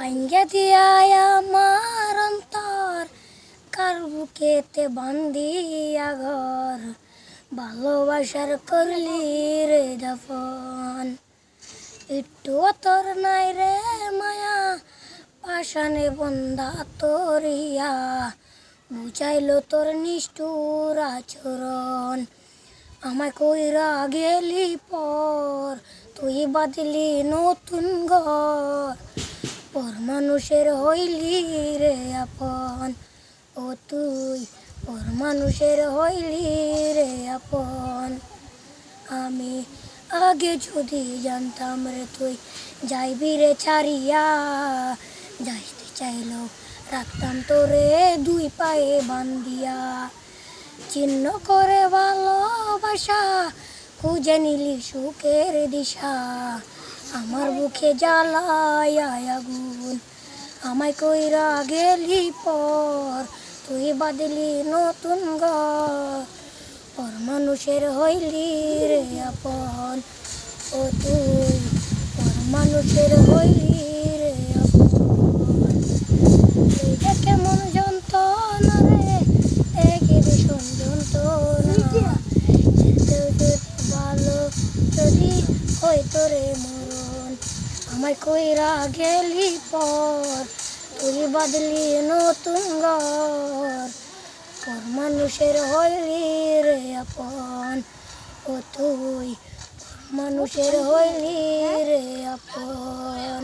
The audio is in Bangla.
ভাঙ্গে দিয়া আমার অন্তর কার বুকেতে বান্ধিয়া ঘর ভালোবাসার করলি রে দাফন। একটু তোর নাই রে মায়া পাশানে বন্ধা তোরিয়া বুঝাইলো তোর নিষ্ঠুর আচরণ। আমায় কইরা গেলি পর তুই বাঁধলি নতুন ঘর পর মানুষের হইলি রে আপন। ও তুই পর মানুষের হইলি রে আপন। আমি আগে যদি জানতাম রে তুই যাইবি রে ছাড়িয়া যাইতে চাইলেও রাখতাম তোরে দুই পায়ে বান্ধিয়া। চিহ্ন করে ভালোবাসা খুঁজে নিলি সুখের দিশা আমার বুকে জ্বালায় আগুন। আমায় কইরা গেলি পর তুই বাঁধলি নতুন ঘর পর মানুষের হইলি রে আপন। ও তুই পর মানুষের হইলি রে আপন। তুই যে কেমন যন্ত্রণা রে দেখে ভীষণ যন্ত্রণা যদি ভালো যদি হইতো রে মরণ। আমায় কইরা গেলি পর তুই বাঁধলি নতুন ঘর পর মানুষের হইলি রে আপন। ও তুই মানুষের হইলি রে আপন।